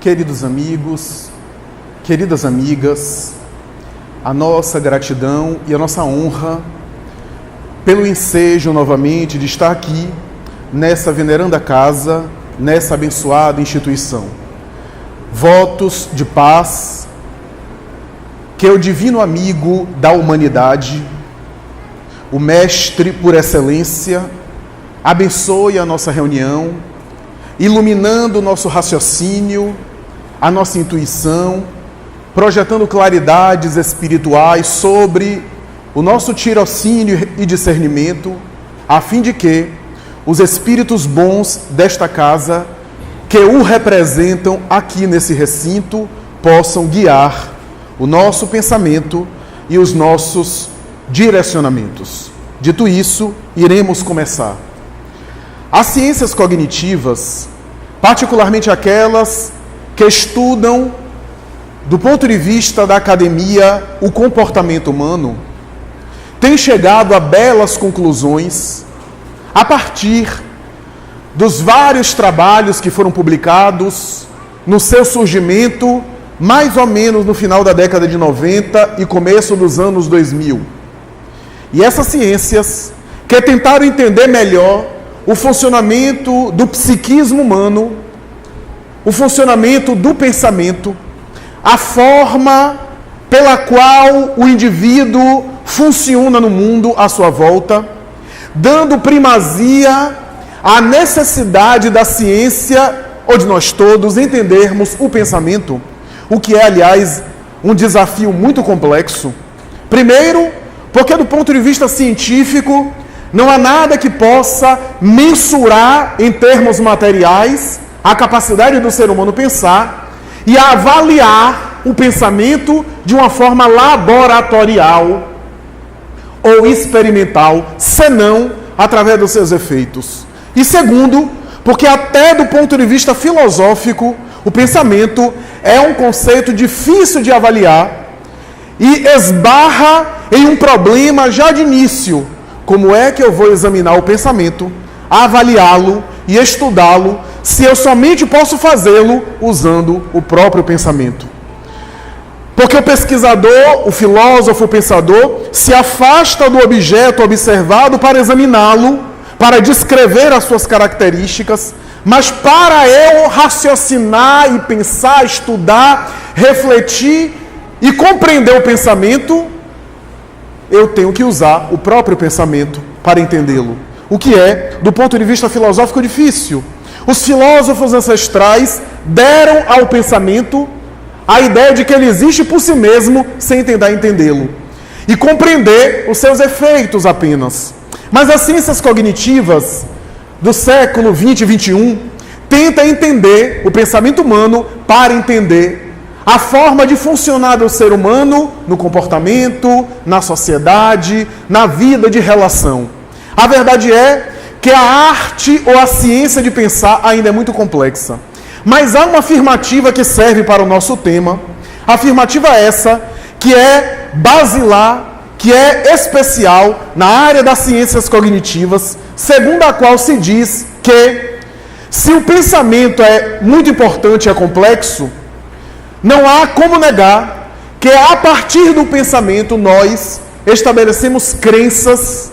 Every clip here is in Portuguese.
queridos amigos, queridas amigas, a nossa gratidão e a nossa honra pelo ensejo novamente de estar aqui nessa veneranda casa, nessa abençoada instituição. Votos de paz, que o divino amigo da humanidade, o mestre por excelência, abençoe a nossa reunião, iluminando o nosso raciocínio, a nossa intuição, projetando claridades espirituais sobre o nosso tirocínio e discernimento, a fim de que os espíritos bons desta casa, que o representam aqui nesse recinto, possam guiar o nosso pensamento e os nossos direcionamentos. Dito isso, iremos começar. As ciências cognitivas, particularmente aquelas que estudam, do ponto de vista da academia, o comportamento humano, têm chegado a belas conclusões a partir dos vários trabalhos que foram publicados no seu surgimento, mais ou menos no final da década de 90 e começo dos anos 2000. E essas ciências que tentaram entender melhor o funcionamento do psiquismo humano, o funcionamento do pensamento, a forma pela qual o indivíduo funciona no mundo à sua volta, dando primazia à necessidade da ciência, ou de nós todos, entendermos o pensamento, o que é, aliás, um desafio muito complexo. Primeiro, porque do ponto de vista científico, não há nada que possa mensurar em termos materiais a capacidade do ser humano pensar e avaliar o pensamento de uma forma laboratorial ou experimental, senão através dos seus efeitos. E segundo, porque até do ponto de vista filosófico, o pensamento é um conceito difícil de avaliar e esbarra em um problema já de início. Como é que eu vou examinar o pensamento, avaliá-lo e estudá-lo, se eu somente posso fazê-lo usando o próprio pensamento? Porque o pesquisador, o filósofo, o pensador, se afasta do objeto observado para examiná-lo, para descrever as suas características, mas para eu raciocinar e pensar, estudar, refletir e compreender o pensamento, eu tenho que usar o próprio pensamento para entendê-lo. O que é, do ponto de vista filosófico, difícil. Os filósofos ancestrais deram ao pensamento a ideia de que ele existe por si mesmo, sem tentar entendê-lo. E compreender os seus efeitos apenas. Mas as ciências cognitivas do século 20 e 21 tentam entender o pensamento humano para entender a forma de funcionar do ser humano no comportamento, na sociedade, na vida de relação. A verdade é que a arte ou a ciência de pensar ainda é muito complexa. Mas há uma afirmativa que serve para o nosso tema. A afirmativa essa, que é basilar, que é especial na área das ciências cognitivas, segundo a qual se diz que se o pensamento é muito importante e é complexo, não há como negar que a partir do pensamento nós estabelecemos crenças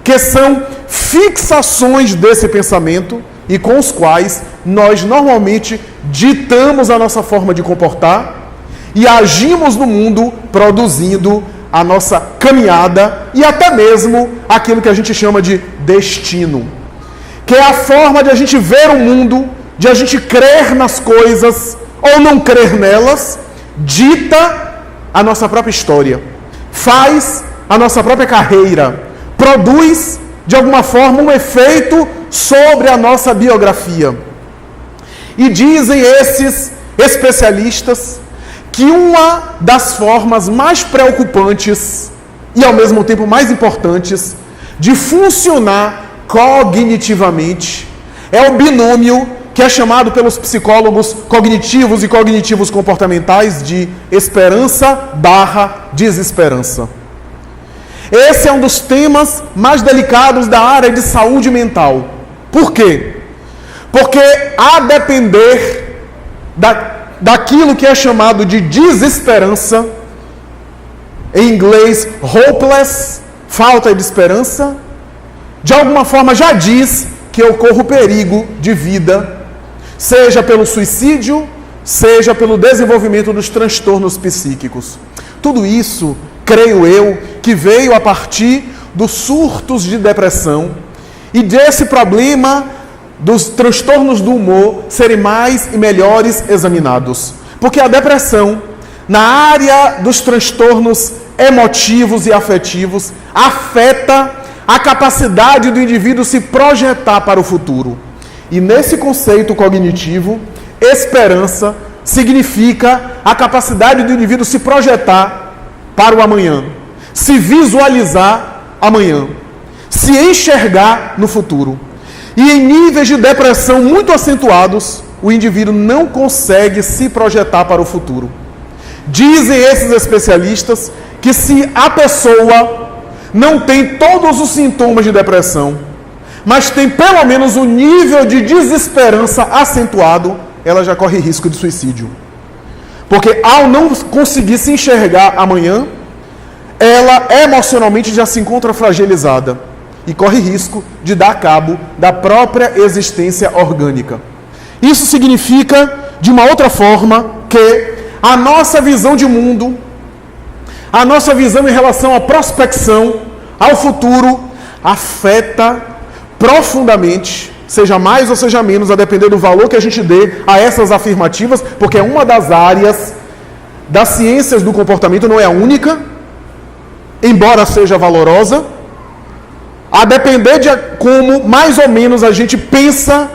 que são fixações desse pensamento e com os quais nós normalmente ditamos a nossa forma de comportar e agimos no mundo produzindo a nossa caminhada e até mesmo aquilo que a gente chama de destino, que é a forma de a gente ver o mundo, de a gente crer nas coisas ou não crer nelas, dita a nossa própria história, faz a nossa própria carreira, produz, de alguma forma, um efeito sobre a nossa biografia. E dizem esses especialistas que uma das formas mais preocupantes e, ao mesmo tempo, mais importantes de funcionar cognitivamente é o binômio que é chamado pelos psicólogos cognitivos e cognitivos comportamentais de esperança/desesperança. Esse é um dos temas mais delicados da área de saúde mental. Por quê? Porque a depender da daquilo que é chamado de desesperança, em inglês hopeless, falta de esperança, de alguma forma já diz que ocorre o perigo de vida, seja pelo suicídio, seja pelo desenvolvimento dos transtornos psíquicos. Tudo isso, creio eu, que veio a partir dos surtos de depressão e desse problema dos transtornos do humor serem mais e melhores examinados. Porque a depressão, na área dos transtornos emotivos e afetivos, afeta a capacidade do indivíduo se projetar para o futuro. E nesse conceito cognitivo, esperança significa a capacidade do indivíduo se projetar para o amanhã, se visualizar amanhã, se enxergar no futuro. E em níveis de depressão muito acentuados, o indivíduo não consegue se projetar para o futuro. Dizem esses especialistas que se a pessoa não tem todos os sintomas de depressão, mas tem pelo menos um nível de desesperança acentuado, ela já corre risco de suicídio. Porque ao não conseguir se enxergar amanhã, ela emocionalmente já se encontra fragilizada e corre risco de dar cabo da própria existência orgânica. Isso significa, de uma outra forma, que a nossa visão de mundo, a nossa visão em relação à prospecção, ao futuro, afeta profundamente, seja mais ou seja menos, a depender do valor que a gente dê a essas afirmativas, porque é uma das áreas das ciências do comportamento, não é a única, embora seja valorosa, a depender de como mais ou menos a gente pensa,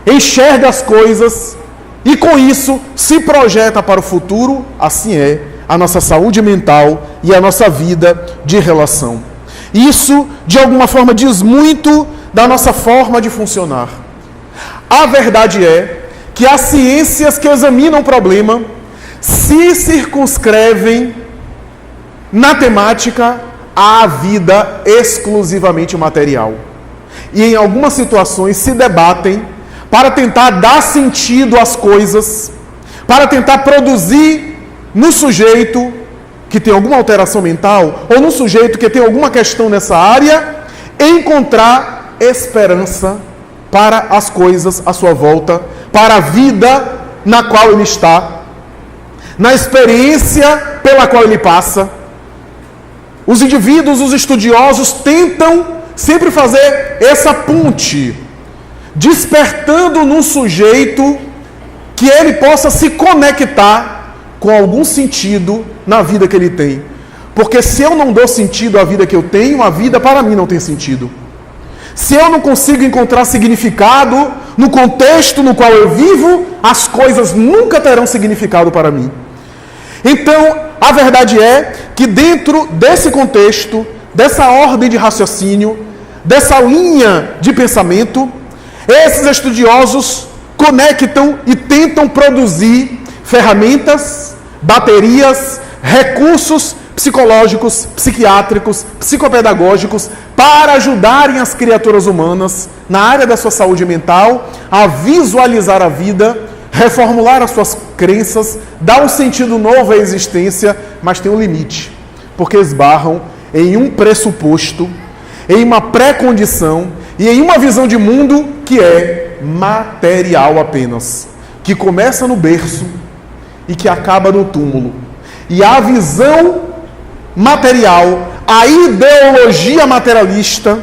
enxerga as coisas e com isso se projeta para o futuro, assim é a nossa saúde mental e a nossa vida de relação. Isso, de alguma forma, diz muito da nossa forma de funcionar. A verdade é que as ciências que examinam o problema se circunscrevem na temática à vida exclusivamente material. E em algumas situações se debatem para tentar dar sentido às coisas, para tentar produzir no sujeito que tem alguma alteração mental, ou no sujeito que tem alguma questão nessa área, encontrar esperança para as coisas à sua volta, para a vida na qual ele está, na experiência pela qual ele passa. Os indivíduos, os estudiosos, tentam sempre fazer essa ponte, despertando no sujeito que ele possa se conectar com algum sentido na vida que ele tem. Porque se eu não dou sentido à vida que eu tenho, a vida para mim não tem sentido. Se eu não consigo encontrar significado no contexto no qual eu vivo, as coisas nunca terão significado para mim. Então, a verdade é que dentro desse contexto, dessa ordem de raciocínio, dessa linha de pensamento, esses estudiosos conectam e tentam produzir ferramentas, baterias, recursos psicológicos, psiquiátricos, psicopedagógicos para ajudarem as criaturas humanas na área da sua saúde mental a visualizar a vida, reformular as suas crenças, dar um sentido novo à existência, mas tem um limite, porque esbarram em um pressuposto, em uma pré-condição e em uma visão de mundo que é material apenas, que começa no berço e que acaba no túmulo. E a visão material, a ideologia materialista,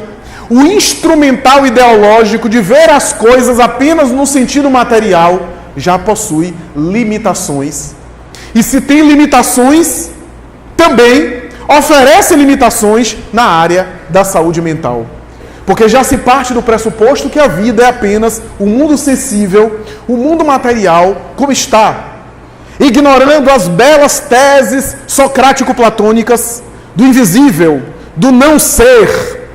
o instrumental ideológico de ver as coisas apenas no sentido material, já possui limitações. E se tem limitações, também oferece limitações na área da saúde mental. Porque já se parte do pressuposto que a vida é apenas o mundo sensível, o mundo material, como está. Ignorando as belas teses socrático-platônicas do invisível, do não ser,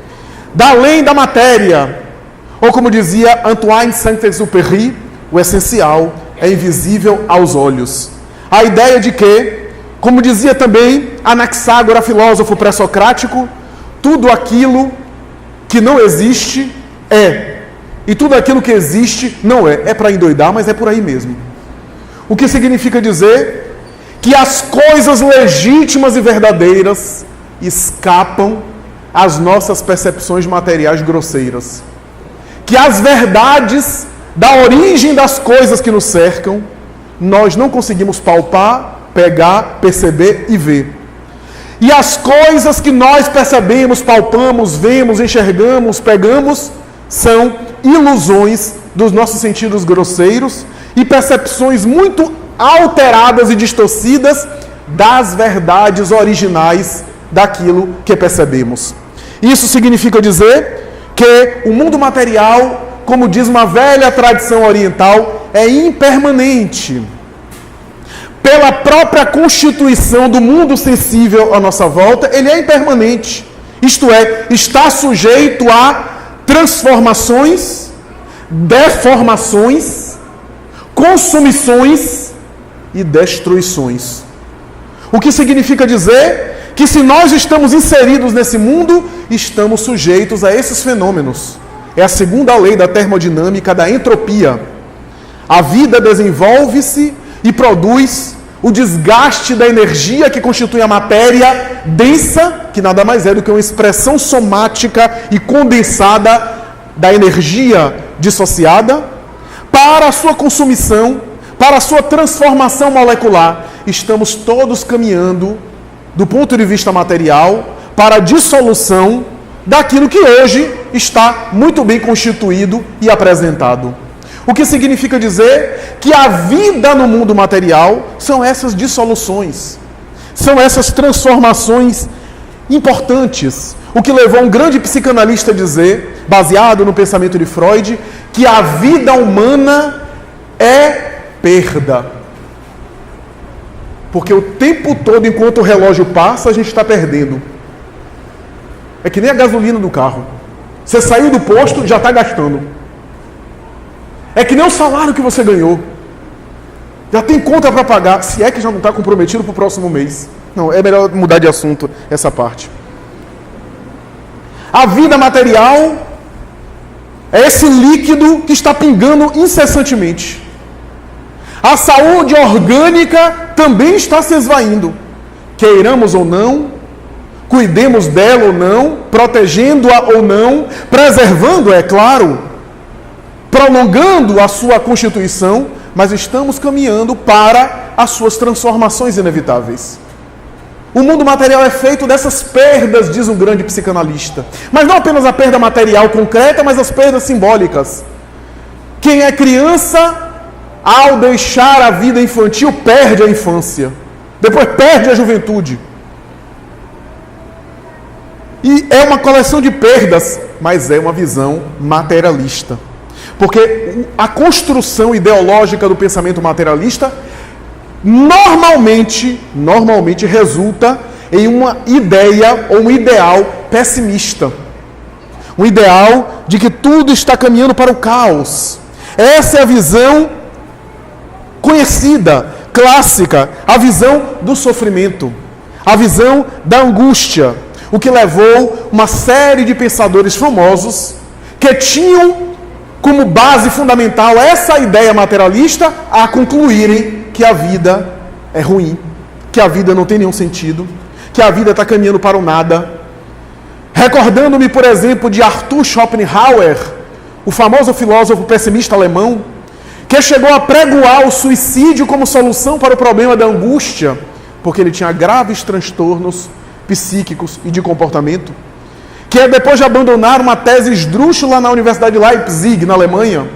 da além da matéria. Ou como dizia Antoine Saint-Exupéry, o essencial é invisível aos olhos. A ideia de que, como dizia também Anaxágora, filósofo pré-socrático, tudo aquilo que não existe é, e tudo aquilo que existe não é. É para endoidar, mas é por aí mesmo. O que significa dizer que as coisas legítimas e verdadeiras escapam às nossas percepções materiais grosseiras. Que as verdades da origem das coisas que nos cercam, nós não conseguimos palpar, pegar, perceber e ver. E as coisas que nós percebemos, palpamos, vemos, enxergamos, pegamos, são ilusões dos nossos sentidos grosseiros e percepções muito alteradas e distorcidas das verdades originais daquilo que percebemos. Isso significa dizer que o mundo material, como diz uma velha tradição oriental, é impermanente. Pela própria constituição do mundo sensível à nossa volta, ele é impermanente. Isto é, está sujeito a transformações, deformações, consumições e destruições. O que significa dizer que se nós estamos inseridos nesse mundo, estamos sujeitos a esses fenômenos. É a segunda lei da termodinâmica da entropia. A vida desenvolve-se e produz o desgaste da energia que constitui a matéria densa, que nada mais é do que uma expressão somática e condensada da energia dissociada, para a sua consumição, para a sua transformação molecular. Estamos todos caminhando, do ponto de vista material, para a dissolução daquilo que hoje está muito bem constituído e apresentado. O que significa dizer que a vida no mundo material são essas dissoluções, são essas transformações importantes. O que levou um grande psicanalista a dizer, baseado no pensamento de Freud, que a vida humana é perda. Porque o tempo todo, enquanto o relógio passa, a gente está perdendo. É que nem a gasolina do carro. Você saiu do posto, já está gastando. É que nem o salário que você ganhou. Já tem conta para pagar, se é que já não está comprometido para o próximo mês. Não, é melhor mudar de assunto essa parte. A vida material é esse líquido que está pingando incessantemente. A saúde orgânica também está se esvaindo. Queiramos ou não, cuidemos dela ou não, protegendo-a ou não, preservando, é claro, prolongando a sua constituição, mas estamos caminhando para as suas transformações inevitáveis. O mundo material é feito dessas perdas, diz um grande psicanalista. Mas não apenas a perda material concreta, mas as perdas simbólicas. Quem é criança, ao deixar a vida infantil, perde a infância. Depois perde a juventude. E é uma coleção de perdas, mas é uma visão materialista. Porque a construção ideológica do pensamento materialista normalmente resulta em uma ideia ou um ideal pessimista. Um ideal de que tudo está caminhando para o caos. Essa é a visão conhecida, clássica, a visão do sofrimento, a visão da angústia, o que levou uma série de pensadores famosos que tinham como base fundamental essa ideia materialista a concluírem que a vida é ruim, que a vida não tem nenhum sentido, que a vida está caminhando para o nada. Recordando-me, por exemplo, de Arthur Schopenhauer, o famoso filósofo pessimista alemão, que chegou a pregoar o suicídio como solução para o problema da angústia, porque ele tinha graves transtornos psíquicos e de comportamento, que depois de abandonar uma tese esdrúxula na Universidade de Leipzig, na Alemanha,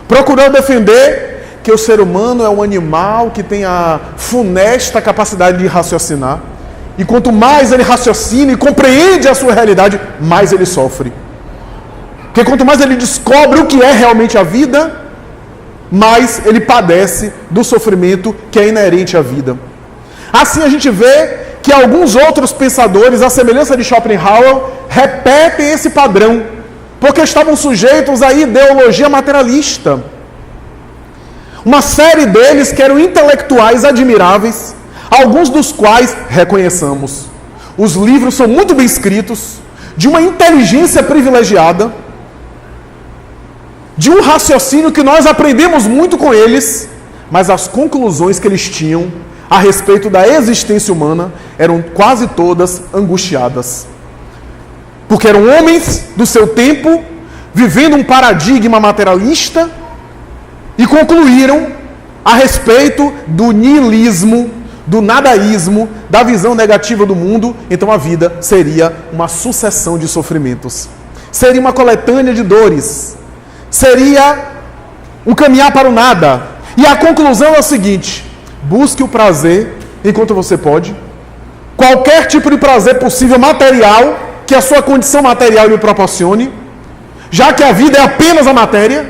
procurou defender que o ser humano é um animal que tem a funesta capacidade de raciocinar, e quanto mais ele raciocina e compreende a sua realidade, mais ele sofre. Porque quanto mais ele descobre o que é realmente a vida, mais ele padece do sofrimento que é inerente à vida. Assim a gente vê que alguns outros pensadores, à semelhança de Schopenhauer, repetem esse padrão, porque estavam sujeitos à ideologia materialista. Uma série deles que eram intelectuais admiráveis, alguns dos quais reconheçamos. Os livros são muito bem escritos, de uma inteligência privilegiada, de um raciocínio que nós aprendemos muito com eles, mas as conclusões que eles tinham a respeito da existência humana eram quase todas angustiadas. Porque eram homens do seu tempo, vivendo um paradigma materialista, e concluíram a respeito do niilismo, do nadaísmo, da visão negativa do mundo. Então a vida seria uma sucessão de sofrimentos. Seria uma coletânea de dores. Seria um caminhar para o nada. E a conclusão é a seguinte: busque o prazer enquanto você pode. Qualquer tipo de prazer possível material, que a sua condição material lhe proporcione, já que a vida é apenas a matéria.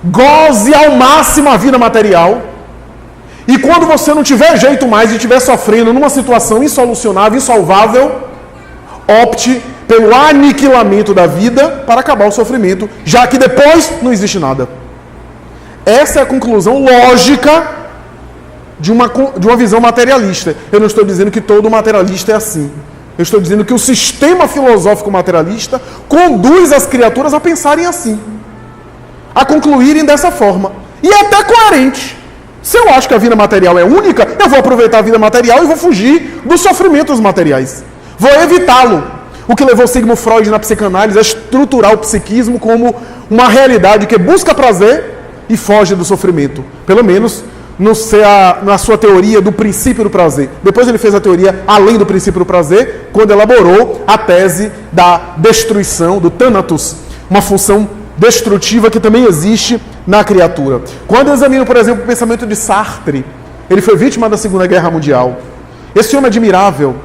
Goze ao máximo a vida material. E quando você não tiver jeito mais e estiver sofrendo numa situação insolucionável, insolvável, opte pelo aniquilamento da vida para acabar o sofrimento, já que depois não existe nada. Essa é a conclusão lógica de uma visão materialista. Eu não estou dizendo que todo materialista é assim. Eu estou dizendo que o sistema filosófico materialista conduz as criaturas a pensarem assim, a concluírem dessa forma. E é até coerente. Se eu acho que a vida material é única, eu vou aproveitar a vida material e vou fugir dos sofrimentos materiais. Vou evitá-lo. O que levou Sigmund Freud na psicanálise a estruturar o psiquismo como uma realidade que busca prazer e foge do sofrimento. Pelo menos na sua teoria do princípio do prazer. Depois ele fez a teoria além do princípio do prazer, quando elaborou a tese da destruição, do thanatos, uma função destrutiva que também existe na criatura. Quando eu examino, por exemplo, o pensamento de Sartre, ele foi vítima da Segunda Guerra Mundial. Esse homem é admirável,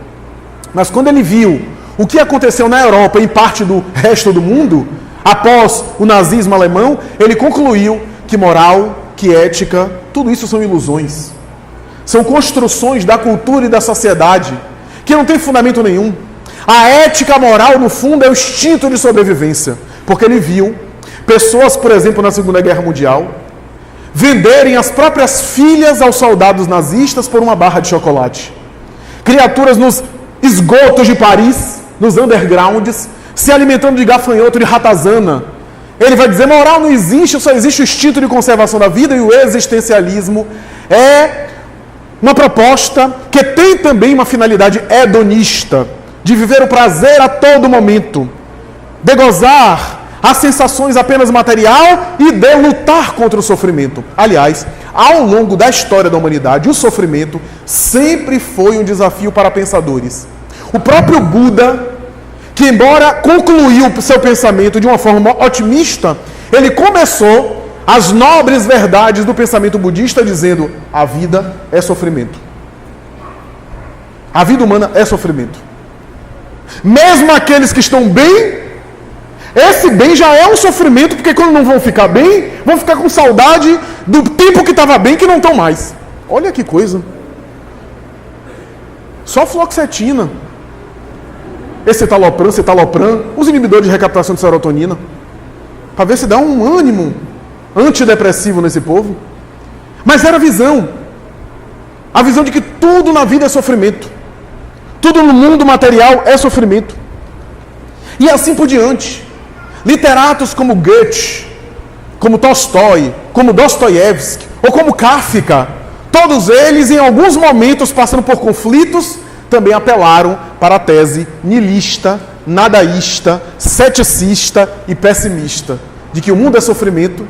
mas quando ele viu o que aconteceu na Europa e em parte do resto do mundo, após o nazismo alemão, ele concluiu que moral, que ética, tudo isso são ilusões. São construções da cultura e da sociedade que não tem fundamento nenhum. A ética moral, no fundo, é o instinto de sobrevivência. Porque ele viu pessoas, por exemplo, na Segunda Guerra Mundial, venderem as próprias filhas aos soldados nazistas por uma barra de chocolate. Criaturas nos esgotos de Paris, nos undergrounds, se alimentando de gafanhoto, de ratazana. Ele vai dizer, moral não existe, só existe o instinto de conservação da vida, e o existencialismo é uma proposta que tem também uma finalidade hedonista, de viver o prazer a todo momento, de gozar as sensações apenas material e de lutar contra o sofrimento. Aliás, ao longo da história da humanidade, o sofrimento sempre foi um desafio para pensadores. O próprio Buda, que embora concluiu o seu pensamento de uma forma otimista, ele começou as nobres verdades do pensamento budista dizendo: a vida é sofrimento. A vida humana é sofrimento. Mesmo aqueles que estão bem, esse bem já é um sofrimento, porque quando não vão ficar bem, vão ficar com saudade do tempo que estava bem, que não estão mais. Olha que coisa. Só fluoxetina, citalopram, os inibidores de recaptação de serotonina, para ver se dá um ânimo antidepressivo nesse povo. Mas era a visão de que tudo na vida é sofrimento, tudo no mundo material é sofrimento, e assim por diante. Literatos como Goethe, como Tolstói, como Dostoiévski, ou como Kafka, todos eles, em alguns momentos, passando por conflitos, também apelaram para a tese nihilista, nadaísta, ceticista e pessimista, de que o mundo é sofrimento,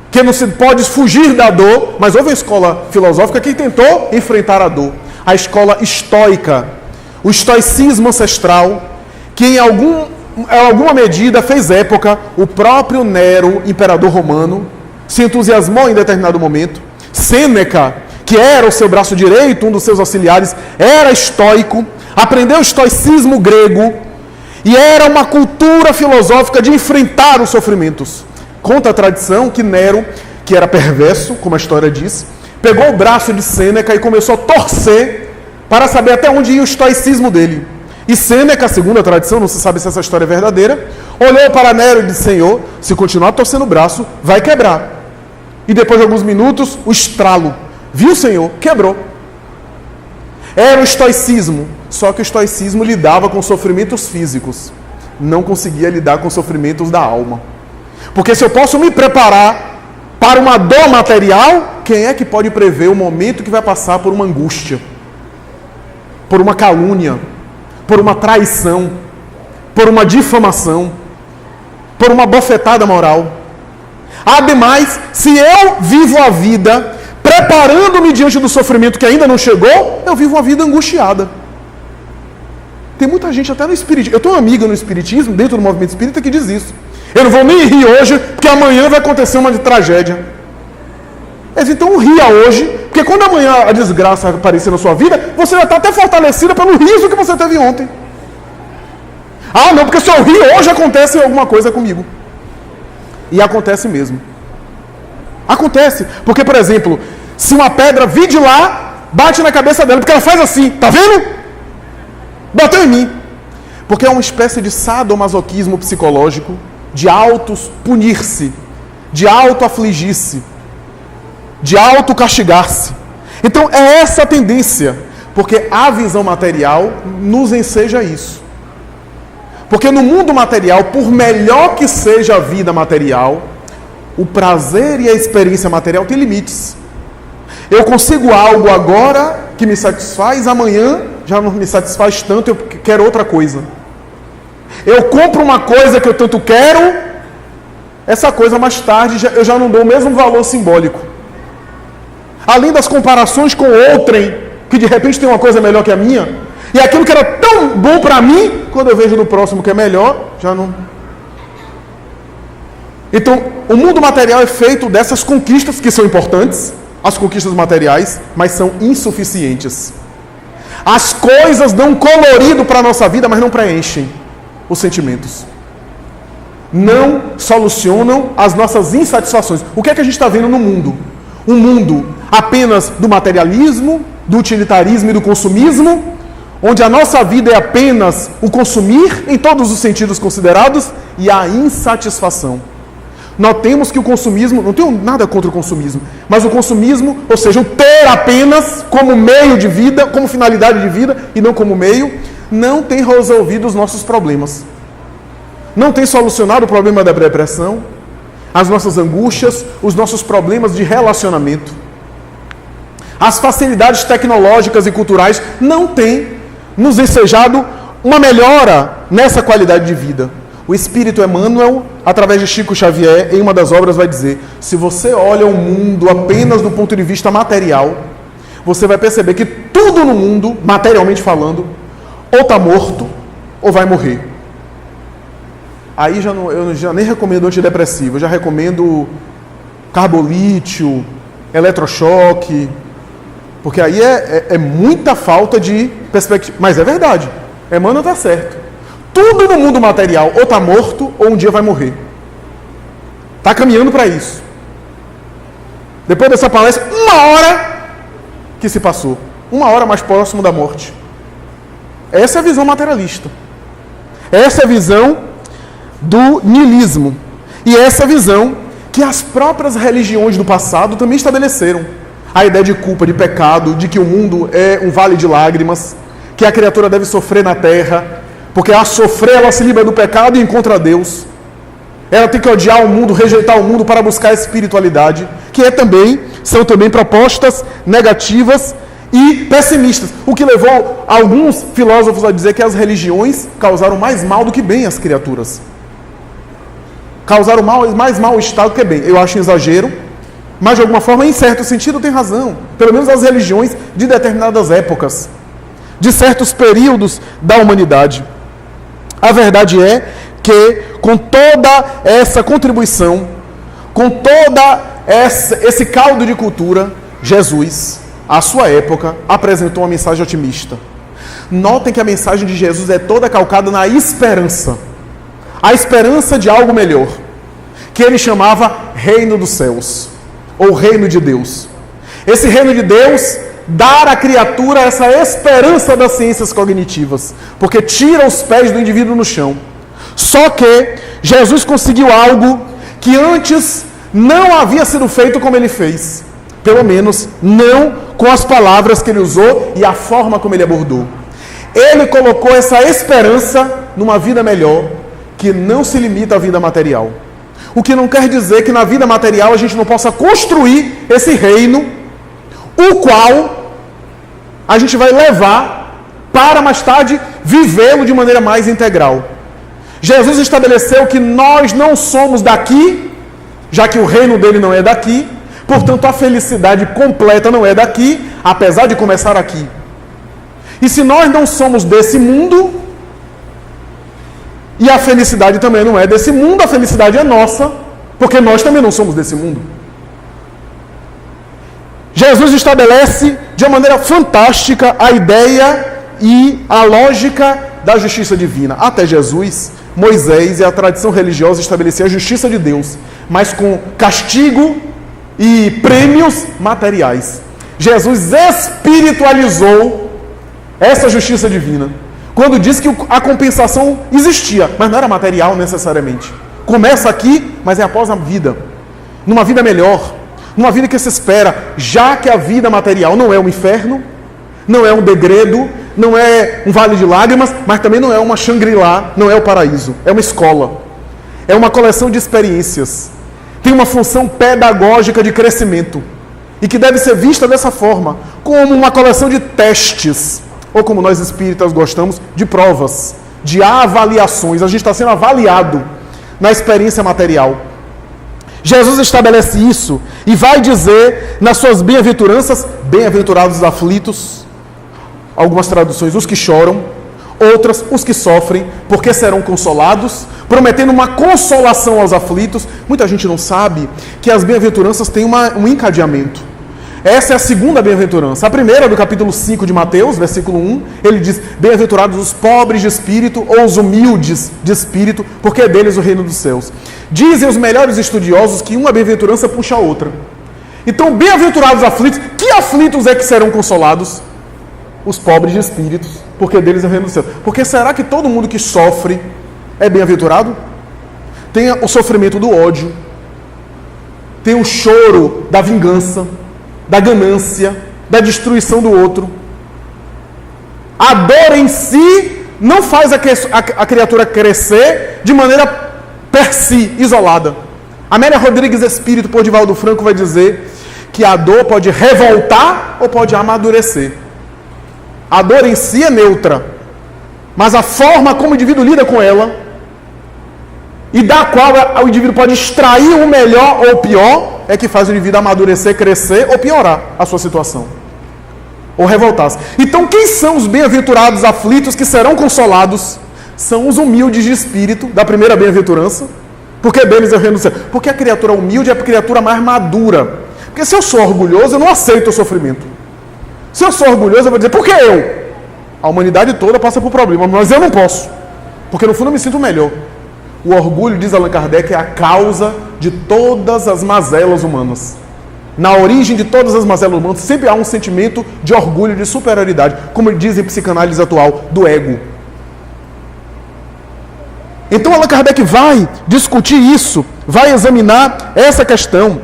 que não se pode fugir da dor. Mas houve a escola filosófica que tentou enfrentar a dor, a escola estoica, o estoicismo ancestral, que em alguma medida fez época. O próprio Nero, imperador romano, se entusiasmou em determinado momento. Sêneca, que era o seu braço direito, um dos seus auxiliares, era estoico, aprendeu o estoicismo grego, e era uma cultura filosófica de enfrentar os sofrimentos. Conta a tradição que Nero, que era perverso, como a história diz, pegou o braço de Sêneca e começou a torcer para saber até onde ia o estoicismo dele. E Sêneca, segundo a tradição, não se sabe se essa história é verdadeira, olhou para Nero e disse: Senhor, se continuar torcendo o braço, vai quebrar. E depois de alguns minutos, o estralo. Viu, Senhor? Quebrou. Era o estoicismo, só que o estoicismo lidava com sofrimentos físicos, não conseguia lidar com sofrimentos da alma. Porque se eu posso me preparar para uma dor material, quem é que pode prever o momento que vai passar por uma angústia, por uma calúnia, por uma traição, por uma difamação, por uma bofetada moral? Ademais, se eu vivo a vida preparando-me diante do sofrimento que ainda não chegou, eu vivo uma vida angustiada. Tem muita gente até no espiritismo. Eu tenho uma amiga no espiritismo, dentro do movimento espírita, que diz isso. Eu não vou nem rir hoje, porque amanhã vai acontecer uma tragédia. Mas então ria hoje, porque quando amanhã a desgraça aparecer na sua vida, você já está até fortalecida pelo riso que você teve ontem. Ah, não, porque se eu rir hoje acontece alguma coisa comigo. E acontece mesmo. Acontece. Porque, por exemplo, se uma pedra vir de lá, bate na cabeça dela, porque ela faz assim, tá vendo? Bateu em mim. Porque é uma espécie de sadomasoquismo psicológico, de auto-punir-se, de auto-afligir-se, de auto-castigar-se. Então é essa a tendência, porque a visão material nos enseja isso. Porque no mundo material, por melhor que seja a vida material, o prazer e a experiência material têm limites. Eu consigo algo agora que me satisfaz, amanhã já não me satisfaz tanto, eu quero outra coisa. Eu compro uma coisa que eu tanto quero, essa coisa mais tarde eu já não dou o mesmo valor simbólico. Além das comparações com outrem, que de repente tem uma coisa melhor que a minha, e aquilo que era tão bom para mim, quando eu vejo no próximo que é melhor, já não... Então, o mundo material é feito dessas conquistas que são importantes, as conquistas materiais, mas são insuficientes. As coisas dão colorido para a nossa vida, mas não preenchem os sentimentos. Não solucionam as nossas insatisfações. O que é que a gente está vendo no mundo? Um mundo apenas do materialismo, do utilitarismo e do consumismo, onde a nossa vida é apenas o consumir, em todos os sentidos considerados, e a insatisfação. Notemos que o consumismo, não tenho nada contra o consumismo, mas o consumismo, ou seja, o ter apenas como meio de vida, como finalidade de vida e não como meio, não tem resolvido os nossos problemas. Não tem solucionado o problema da depressão, as nossas angústias, os nossos problemas de relacionamento. As facilidades tecnológicas e culturais não têm nos ensejado uma melhora nessa qualidade de vida. O Espírito Emmanuel, através de Chico Xavier, em uma das obras vai dizer: se você olha o mundo apenas do ponto de vista material, você vai perceber que tudo no mundo, materialmente falando, ou está morto ou vai morrer. Aí eu já nem recomendo antidepressivo, eu já recomendo carbolítio, eletrochoque, porque aí é muita falta de perspectiva. Mas é verdade, Emmanuel está certo. Tudo no mundo material ou está morto ou um dia vai morrer. Está caminhando para isso. Depois dessa palestra, 1 hora que se passou. 1 hora mais próximo da morte. Essa é a visão materialista. Essa é a visão do niilismo. E essa é a visão que as próprias religiões do passado também estabeleceram. A ideia de culpa, de pecado, de que o mundo é um vale de lágrimas, que a criatura deve sofrer na terra, porque ao sofrer ela se livra do pecado e encontra Deus. Ela tem que odiar o mundo, rejeitar o mundo para buscar a espiritualidade, que são também propostas negativas e pessimistas. O que levou alguns filósofos a dizer que as religiões causaram mais mal do que bem às criaturas. Causaram mais mal-estar do que bem. Eu acho um exagero, mas de alguma forma, em certo sentido, tem razão. Pelo menos as religiões de determinadas épocas, de certos períodos da humanidade. A verdade é que, com toda essa contribuição, com toda esse caldo de cultura, Jesus, à sua época, apresentou uma mensagem otimista. Notem que a mensagem de Jesus é toda calcada na esperança. A esperança de algo melhor, que ele chamava Reino dos Céus, ou Reino de Deus. Esse Reino de Deus dar à criatura essa esperança das ciências cognitivas, porque tira os pés do indivíduo no chão. Só que Jesus conseguiu algo que antes não havia sido feito como ele fez. Pelo menos não com as palavras que ele usou e a forma como ele abordou. Ele colocou essa esperança numa vida melhor, que não se limita à vida material. O que não quer dizer que na vida material a gente não possa construir esse reino, o qual a gente vai levar para mais tarde vivê-lo de maneira mais integral. Jesus estabeleceu que nós não somos daqui, já que o reino dele não é daqui, portanto a felicidade completa não é daqui, apesar de começar aqui. E se nós não somos desse mundo, e a felicidade também não é desse mundo, a felicidade é nossa, porque nós também não somos desse mundo. Jesus estabelece de uma maneira fantástica a ideia e a lógica da justiça divina. Até Jesus, Moisés e a tradição religiosa estabeleciam a justiça de Deus, mas com castigo e prêmios materiais. Jesus espiritualizou essa justiça divina quando disse que a compensação existia, mas não era material necessariamente. Começa aqui, mas é após a vida, numa vida melhor, numa vida que se espera, já que a vida material não é um inferno, não é um degredo, não é um vale de lágrimas, mas também não é uma Shangri-La, não é o paraíso, é uma escola, é uma coleção de experiências, tem uma função pedagógica de crescimento, e que deve ser vista dessa forma, como uma coleção de testes, ou como nós espíritas gostamos, de provas, de avaliações. A gente está sendo avaliado na experiência material. Jesus estabelece isso e vai dizer nas suas bem-aventuranças, bem-aventurados os aflitos, algumas traduções, os que choram, outras, os que sofrem, porque serão consolados, prometendo uma consolação aos aflitos. Muita gente não sabe que as bem-aventuranças têm um encadeamento. Essa é a segunda bem-aventurança. A primeira, do capítulo 5 de Mateus, versículo 1, ele diz: bem-aventurados os pobres de espírito ou os humildes de espírito, porque é deles o reino dos céus. Dizem os melhores estudiosos que uma bem-aventurança puxa a outra. Então, bem-aventurados os aflitos. Que aflitos é que serão consolados? Os pobres de espíritos, porque deles é o reino dos céus. Porque será que todo mundo que sofre é bem-aventurado? Tem o sofrimento do ódio, tem o choro da vingança, da ganância, da destruição do outro. A dor em si não faz a criatura crescer de maneira per si, isolada. Amélia Rodrigues Espírito, por Divaldo Franco, vai dizer que a dor pode revoltar ou pode amadurecer. A dor em si é neutra, mas a forma como o indivíduo lida com ela, e da qual o indivíduo pode extrair o melhor ou o pior, é que faz o indivíduo amadurecer, crescer ou piorar a sua situação, ou revoltar-se. Então, quem são os bem-aventurados aflitos que serão consolados? São os humildes de espírito, da primeira bem-aventurança, porque deles é o reino do céu. Porque a criatura humilde é a criatura mais madura. Porque se eu sou orgulhoso, eu não aceito o sofrimento. Se eu sou orgulhoso, eu vou dizer: por que eu? A humanidade toda passa por problemas, mas eu não posso, porque no fundo eu me sinto melhor. O orgulho, diz Allan Kardec, é a causa de todas as mazelas humanas. Na origem de todas as mazelas humanas sempre há um sentimento de orgulho, de superioridade, como diz em psicanálise atual, do ego. Então Allan Kardec vai discutir isso, vai examinar essa questão.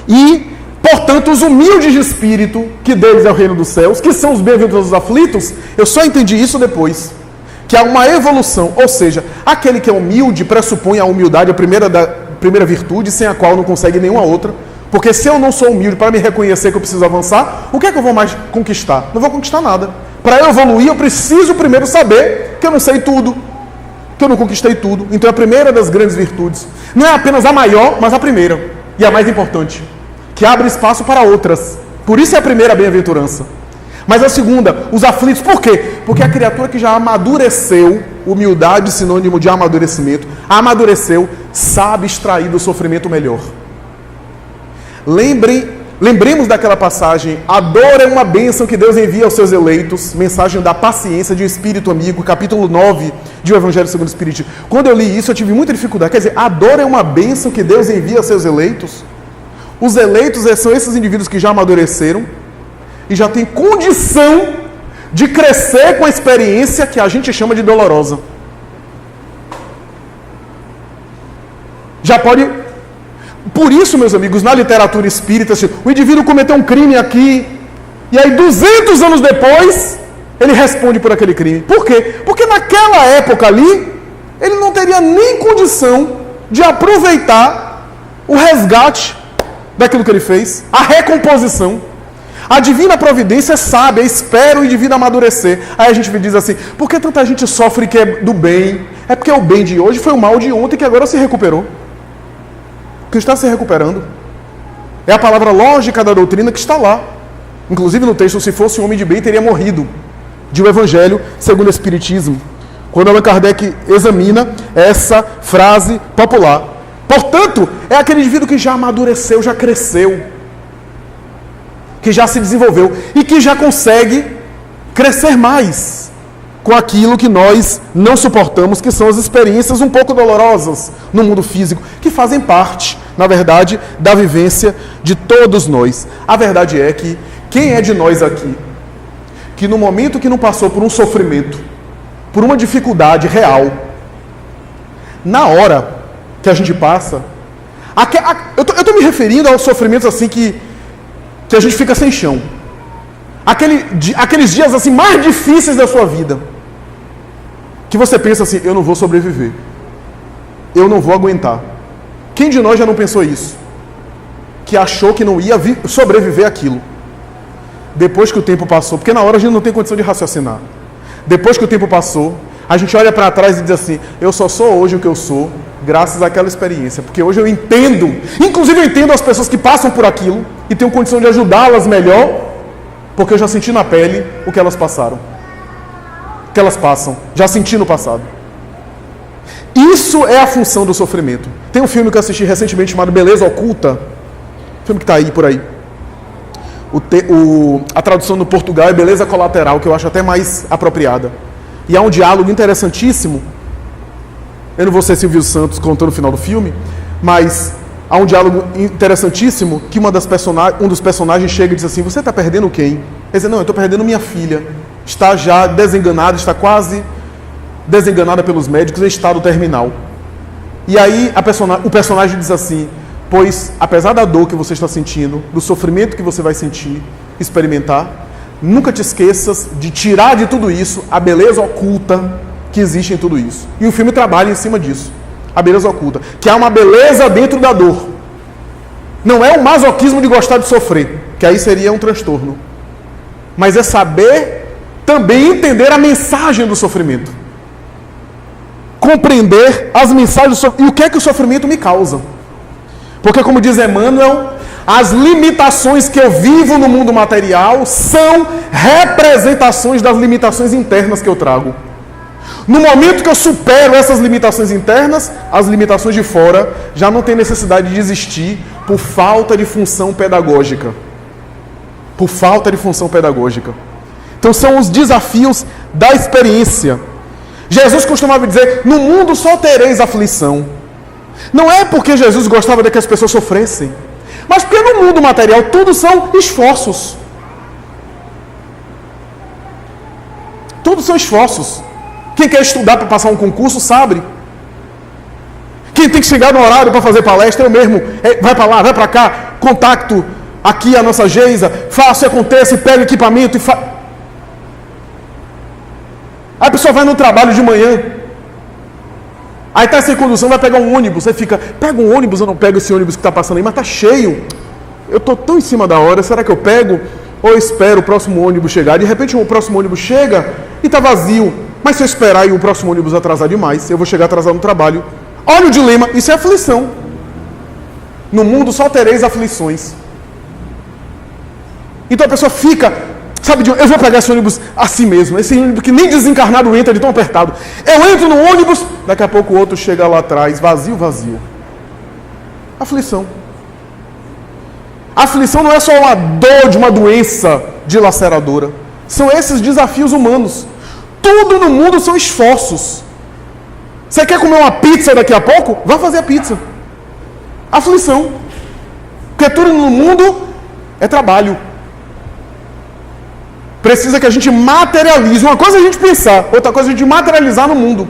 E, portanto, os humildes de espírito, que deles é o reino dos céus, que são os bem-aventurados aflitos, eu só entendi isso depois. Que há uma evolução, ou seja, aquele que é humilde pressupõe a humildade, a primeira virtude, sem a qual não consegue nenhuma outra. Porque se eu não sou humilde para me reconhecer que eu preciso avançar, o que é que eu vou mais conquistar? Não vou conquistar nada. Para eu evoluir, eu preciso primeiro saber que eu não sei tudo, que eu não conquistei tudo. Então é a primeira das grandes virtudes. Não é apenas a maior, mas a primeira. E a mais importante, que abre espaço para outras. Por isso é a primeira bem-aventurança. Mas a segunda, os aflitos, por quê? Porque a criatura que já amadureceu, humildade, sinônimo de amadurecimento, amadureceu, sabe extrair do sofrimento melhor. Lembremos daquela passagem: a dor é uma bênção que Deus envia aos seus eleitos, mensagem da paciência de um espírito amigo, capítulo 9 de O Evangelho segundo o Espiritismo. Quando eu li isso, eu tive muita dificuldade. Quer dizer, a dor é uma bênção que Deus envia aos seus eleitos? Os eleitos são esses indivíduos que já amadureceram e já têm condição de crescer com a experiência que a gente chama de dolorosa. Já pode... Por isso, meus amigos, na literatura espírita, o indivíduo cometeu um crime aqui, e aí 200 anos depois, ele responde por aquele crime. Por quê? Porque naquela época ali, ele não teria nem condição de aproveitar o resgate daquilo que ele fez, a recomposição. A divina providência é sábia, espera o indivíduo amadurecer. Aí a gente diz assim, por que tanta gente sofre que é do bem? É porque o bem de hoje foi o mal de ontem que agora se recuperou. Que está se recuperando. É a palavra lógica da doutrina que está lá. Inclusive no texto, se fosse um homem de bem, teria morrido. De o Evangelho segundo o Espiritismo. Quando Allan Kardec examina essa frase popular. Portanto, é aquele indivíduo que já amadureceu, já cresceu, que já se desenvolveu e que já consegue crescer mais com aquilo que nós não suportamos, que são as experiências um pouco dolorosas no mundo físico, que fazem parte, na verdade, da vivência de todos nós. A verdade é que quem é de nós aqui, que no momento que não passou por um sofrimento, por uma dificuldade real, na hora que a gente passa, eu estou me referindo aos sofrimentos assim que a gente fica sem chão. Aqueles dias assim mais difíceis da sua vida, que você pensa assim, eu não vou sobreviver, eu não vou aguentar. Quem de nós já não pensou isso? Que achou que não ia sobreviver àquilo. Depois que o tempo passou, porque na hora a gente não tem condição de raciocinar. Depois que o tempo passou, a gente olha para trás e diz assim, eu só sou hoje o que eu sou, graças àquela experiência. Porque hoje eu entendo, inclusive eu entendo as pessoas que passam por aquilo e tenho condição de ajudá-las melhor, porque eu já senti na pele o que elas passaram. O que elas passam, já senti no passado. Isso é a função do sofrimento. Tem um filme que eu assisti recentemente chamado Beleza Oculta, filme que está aí por aí. A tradução no Portugal é Beleza Colateral, que eu acho até mais apropriada. E há um diálogo interessantíssimo. Eu não vou ser Silvio Santos contando o final do filme, mas há um diálogo interessantíssimo que um dos personagens chega e diz assim, você está perdendo quem? Ele diz, não, eu estou perdendo minha filha. Está já desenganada, está quase desenganada pelos médicos em estado terminal. E aí o personagem diz assim, pois apesar da dor que você está sentindo, do sofrimento que você vai sentir, experimentar, nunca te esqueças de tirar de tudo isso a beleza oculta que existe em tudo isso. E o filme trabalha em cima disso. A beleza oculta. Que há uma beleza dentro da dor. Não é o masoquismo de gostar de sofrer, que aí seria um transtorno. Mas é saber também entender a mensagem do sofrimento. Compreender as mensagens do sofrimento. E o que é que o sofrimento me causa? Porque, como diz Emmanuel, as limitações que eu vivo no mundo material são representações das limitações internas que eu trago. No momento que eu supero essas limitações internas, as limitações de fora já não tem necessidade de existir por falta de função pedagógica. Por falta de função pedagógica. Então são os desafios da experiência. Jesus costumava dizer, no mundo só tereis aflição. Não é porque Jesus gostava de que as pessoas sofressem, mas porque no mundo material tudo são esforços. Tudo são esforços. Quem quer estudar para passar um concurso sabe. Quem tem que chegar no horário para fazer palestra, eu mesmo, vai para lá, vai para cá, contacto aqui a nossa Geisa, faço e acontece, pego equipamento e Aí a pessoa vai no trabalho de manhã, aí está sem condução, vai pegar um ônibus, aí fica, pega um ônibus, eu não pego esse ônibus que está passando aí, mas está cheio, eu estou tão em cima da hora, será que eu pego ou eu espero o próximo ônibus chegar? De repente o próximo ônibus chega e está vazio, mas se eu esperar e o próximo ônibus atrasar demais, eu vou chegar atrasado no trabalho. Olha o dilema, isso é aflição. No mundo só tereis aflições. Então a pessoa fica, sabe, eu vou pegar esse ônibus assim mesmo, esse ônibus que nem desencarnado entra de tão apertado. Eu entro no ônibus, daqui a pouco o outro chega lá atrás, vazio. Aflição. Aflição não é só uma dor de uma doença dilaceradora. São esses desafios humanos. Tudo no mundo são esforços. Você quer comer uma pizza daqui a pouco? Vá fazer a pizza. Aflição. Porque tudo no mundo é trabalho. Precisa que a gente materialize. Uma coisa é a gente pensar, outra coisa é a gente materializar no mundo.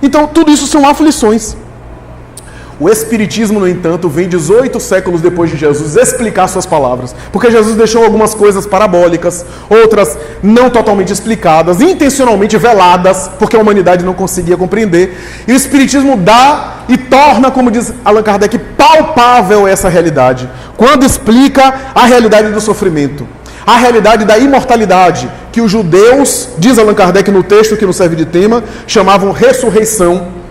Então, tudo isso são aflições. O Espiritismo, no entanto, vem 18 séculos depois de Jesus explicar suas palavras. Porque Jesus deixou algumas coisas parabólicas, outras não totalmente explicadas, intencionalmente veladas, porque a humanidade não conseguia compreender. E o Espiritismo dá e torna, como diz Allan Kardec, palpável essa realidade. Quando explica a realidade do sofrimento, a realidade da imortalidade, que os judeus, diz Allan Kardec no texto que nos serve de tema, chamavam ressurreição.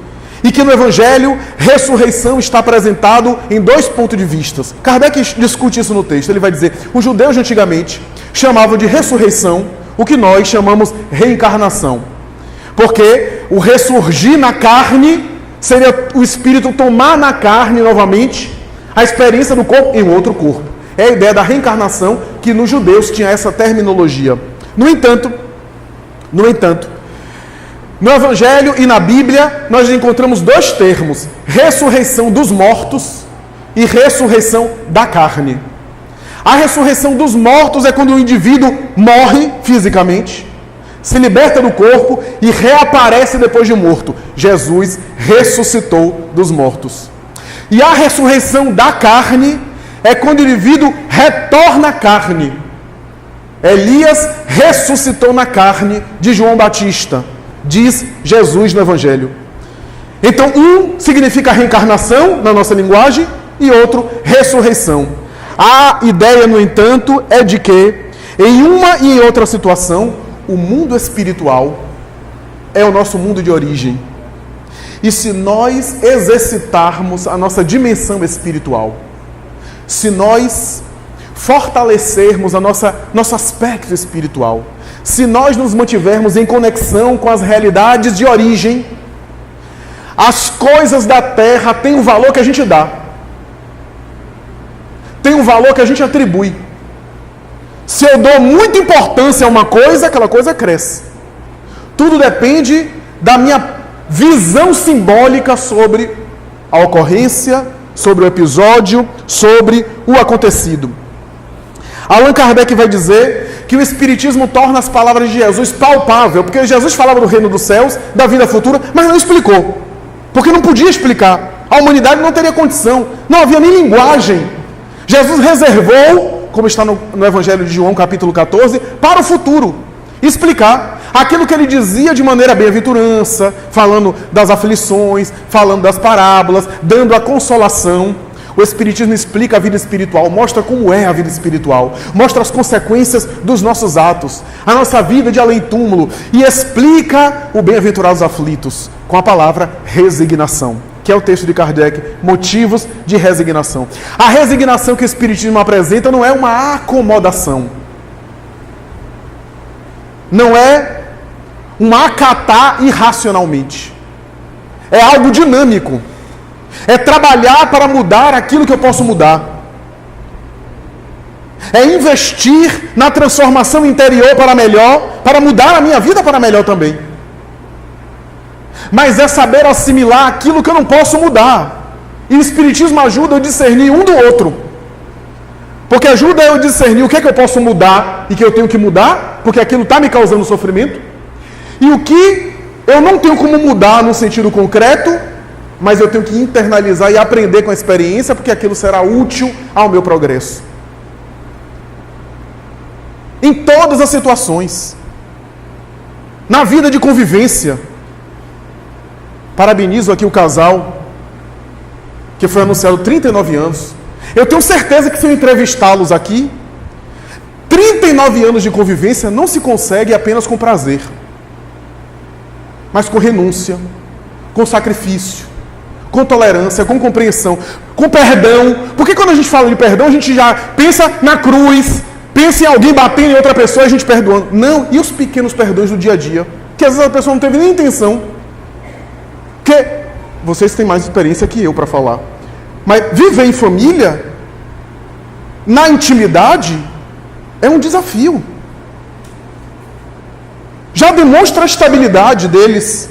E que no Evangelho, ressurreição está apresentado em 2 pontos de vista. Kardec discute isso no texto. Ele vai dizer, os judeus de antigamente chamavam de ressurreição o que nós chamamos reencarnação. Porque o ressurgir na carne seria o espírito tomar na carne novamente a experiência do corpo em outro corpo. É a ideia da reencarnação que nos judeus tinha essa terminologia. No entanto, no Evangelho e na Bíblia, nós encontramos 2 termos: ressurreição dos mortos e ressurreição da carne. A ressurreição dos mortos é quando o indivíduo morre fisicamente, se liberta do corpo e reaparece depois de morto. Jesus ressuscitou dos mortos. E a ressurreição da carne é quando o indivíduo retorna à carne. Elias ressuscitou na carne de João Batista, diz Jesus no Evangelho. Então, um significa reencarnação na nossa linguagem e outro ressurreição. A ideia, no entanto, é de que em uma e em outra situação, o mundo espiritual é o nosso mundo de origem. E se nós exercitarmos a nossa dimensão espiritual, se nós fortalecermos nosso aspecto espiritual, se nós nos mantivermos em conexão com as realidades de origem, as coisas da terra têm um valor que a gente dá, tem um valor que a gente atribui. Se eu dou muita importância a uma coisa, aquela coisa cresce. Tudo depende da minha visão simbólica sobre a ocorrência, sobre o episódio, sobre o acontecido. Allan Kardec vai dizer que o Espiritismo torna as palavras de Jesus palpável, porque Jesus falava do reino dos céus, da vida futura, mas não explicou, porque não podia explicar. A humanidade não teria condição, não havia nem linguagem. Jesus reservou, como está no Evangelho de João, capítulo 14, para o futuro, explicar aquilo que ele dizia de maneira bem-aventurança, falando das aflições, falando das parábolas, dando a consolação. O Espiritismo explica a vida espiritual, mostra como é a vida espiritual, mostra as consequências dos nossos atos, a nossa vida de além-túmulo, e explica o bem-aventurados aflitos com a palavra resignação, que é o texto de Kardec, motivos de resignação. A resignação que o Espiritismo apresenta não é uma acomodação, não é um acatar irracionalmente, é algo dinâmico. É trabalhar para mudar aquilo que eu posso mudar. É investir na transformação interior para melhor, para mudar a minha vida para melhor também. Mas é saber assimilar aquilo que eu não posso mudar. E o Espiritismo ajuda eu a discernir um do outro. Porque ajuda eu a discernir o que é que eu posso mudar e que eu tenho que mudar, porque aquilo está me causando sofrimento. E o que eu não tenho como mudar no sentido concreto, mas eu tenho que internalizar e aprender com a experiência, porque aquilo será útil ao meu progresso. Em todas as situações. Na vida de convivência. Parabenizo aqui o casal, que foi anunciado 39 anos. Eu tenho certeza que se eu entrevistá-los aqui, 39 anos de convivência não se consegue apenas com prazer, mas com renúncia, com sacrifício, com tolerância, com compreensão, com perdão. Porque quando a gente fala de perdão, a gente já pensa na cruz, pensa em alguém batendo em outra pessoa e a gente perdoando. Não, e os pequenos perdões do dia a dia? Que às vezes a pessoa não teve nem intenção. Porque vocês têm mais experiência que eu para falar. Mas viver em família, na intimidade, é um desafio. Já demonstra a estabilidade deles.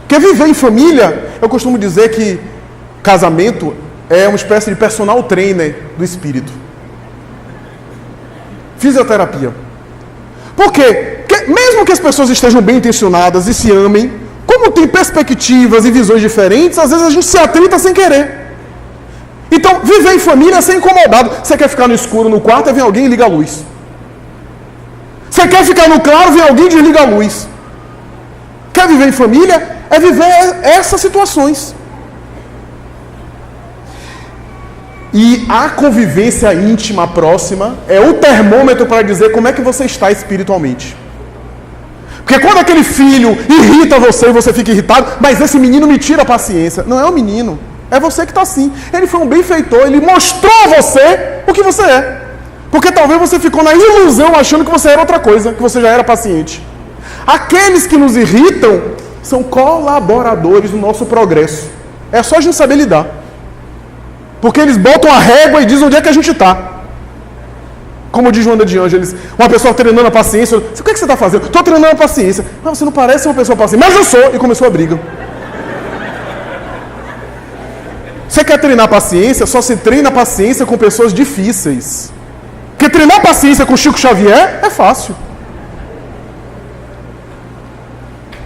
Porque viver em família, eu costumo dizer que casamento é uma espécie de personal trainer do espírito. Fisioterapia. Por quê? Porque mesmo que as pessoas estejam bem intencionadas e se amem, como como tem perspectivas e visões diferentes, às vezes a gente se atrita sem querer. Então, viver em família é ser incomodado. Você quer ficar no escuro no quarto, aí vem alguém e liga a luz. Você quer ficar no claro, vem alguém e desliga a luz. Quer viver em família? É viver essas situações. E a convivência íntima próxima é o termômetro para dizer como é que você está espiritualmente. Porque quando aquele filho irrita você e você fica irritado, mas esse menino me tira a paciência. Não é o menino, é você que está assim. Ele foi um benfeitor, ele mostrou a você o que você é. Porque talvez você ficou na ilusão achando que você era outra coisa, que você já era paciente. Aqueles que nos irritam são colaboradores do nosso progresso. É só a gente saber lidar. Porque eles botam a régua e dizem onde é que a gente está. Como diz Joana de Ângeles, uma pessoa treinando a paciência. O que você está fazendo? Estou treinando a paciência. Mas você não parece uma pessoa paciente. Mas eu sou. E começou a briga. Você quer treinar paciência? Só se treina paciência com pessoas difíceis. Porque treinar paciência com Chico Xavier é fácil.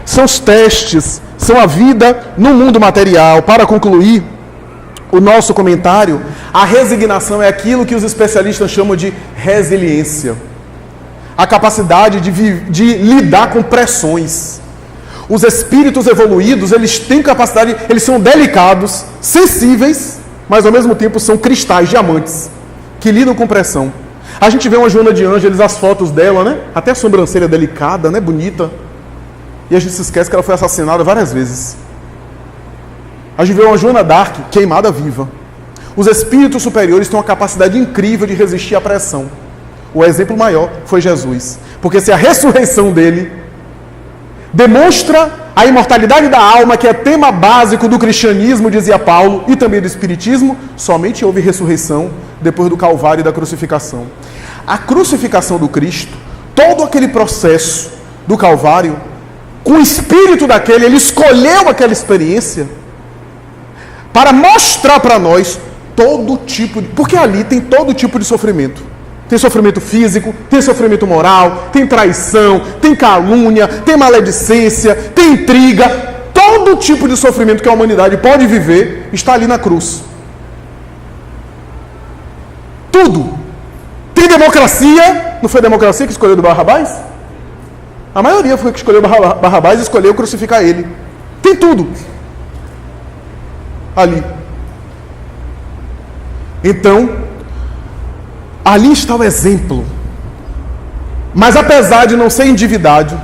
São os testes, são a vida no mundo material. Para concluir o nosso comentário, a resignação é aquilo que os especialistas chamam de resiliência. A capacidade de lidar com pressões. Os espíritos evoluídos, eles têm capacidade, eles são delicados, sensíveis, mas ao mesmo tempo são cristais, diamantes, que lidam com pressão. A gente vê uma Joana de Ângeles, as fotos dela, né? Até a sobrancelha delicada, né? Bonita. E a gente se esquece que ela foi assassinada várias vezes. A gente vê uma Joana d'Arc queimada viva. Os espíritos superiores têm uma capacidade incrível de resistir à pressão. O exemplo maior foi Jesus. Porque se a ressurreição dele demonstra a imortalidade da alma, que é tema básico do cristianismo, dizia Paulo, e também do espiritismo, somente houve ressurreição depois do Calvário e da crucificação. A crucificação do Cristo, todo aquele processo do Calvário, com o espírito daquele, ele escolheu aquela experiência para mostrar para nós todo tipo de... Porque ali tem todo tipo de sofrimento. Tem sofrimento físico, tem sofrimento moral, tem traição, tem calúnia, tem maledicência, tem intriga. Todo tipo de sofrimento que a humanidade pode viver está ali na cruz. Tudo. Tem democracia. Não foi a democracia que escolheu do Barrabás? A maioria foi que escolheu Barrabás e escolheu crucificar ele. Tem tudo ali. Então, ali está o exemplo. Mas apesar de não ser endividado,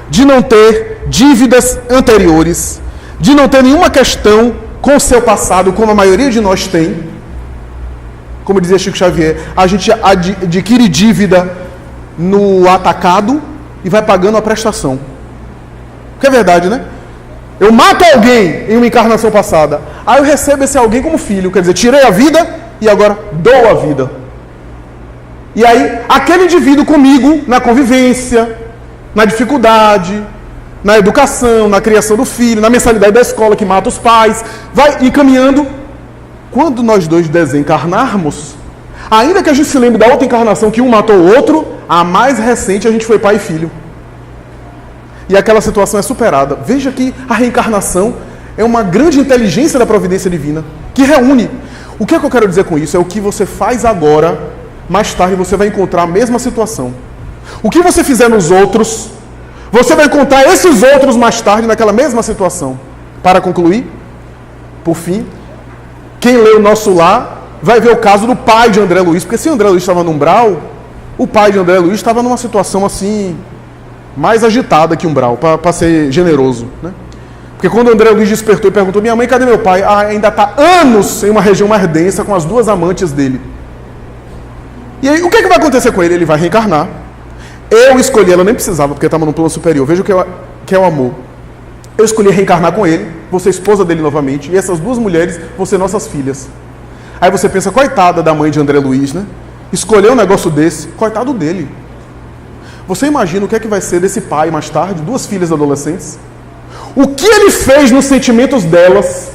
de não ter dívidas anteriores, de não ter nenhuma questão com o seu passado, como a maioria de nós tem, como dizia Chico Xavier, a gente adquire dívida no atacado e vai pagando a prestação. Que é verdade, né? Eu mato alguém em uma encarnação passada, aí eu recebo esse alguém como filho, quer dizer, tirei a vida e agora dou a vida. E aí, aquele indivíduo comigo, na convivência, na dificuldade, na educação, na criação do filho, na mensalidade da escola que mata os pais, vai encaminhando. Quando nós dois desencarnarmos, ainda que a gente se lembre da outra encarnação que um matou o outro, a mais recente a gente foi pai e filho. E aquela situação é superada. Veja que a reencarnação é uma grande inteligência da providência divina, que reúne. O que é que eu quero dizer com isso? É o que você faz agora, mais tarde você vai encontrar a mesma situação. O que você fizer nos outros, você vai encontrar esses outros mais tarde naquela mesma situação. Para concluir, por fim, quem lê o Nosso Lar vai ver o caso do pai de André Luiz, porque se André Luiz estava no umbral, o pai de André Luiz estava numa situação assim, mais agitada que umbral, para ser generoso, né? Porque quando André Luiz despertou e perguntou, minha mãe, cadê meu pai? Ah, ainda está anos em uma região mais densa com as duas amantes dele. E aí, o que vai acontecer com ele? Ele vai reencarnar. Eu escolhi, ela nem precisava, porque estava no plano superior. Veja o que é o amor. Eu escolhi reencarnar com ele, vou ser esposa dele novamente, e essas duas mulheres vão ser nossas filhas. Aí você pensa, coitada da mãe de André Luiz, né? Escolheu um negócio desse, coitado dele. Você imagina o que é que vai ser desse pai mais tarde, duas filhas adolescentes? O que ele fez nos sentimentos delas,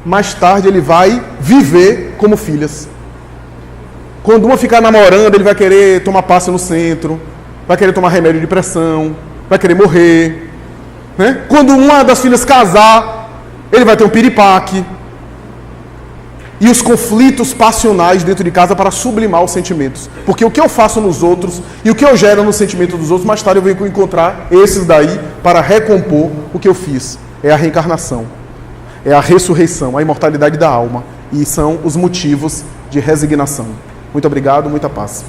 mais tarde ele vai viver como filhas. Quando uma ficar namorando, ele vai querer tomar passe no centro, vai querer tomar remédio de pressão, vai querer morrer. né? Quando uma das filhas casar, ele vai ter um piripaque. E os conflitos passionais dentro de casa para sublimar os sentimentos. Porque o que eu faço nos outros e o que eu gero no sentimento dos outros, mais tarde eu venho encontrar esses daí para recompor o que eu fiz. É a reencarnação, é a ressurreição, a imortalidade da alma. E são os motivos de resignação. Muito obrigado, muita paz.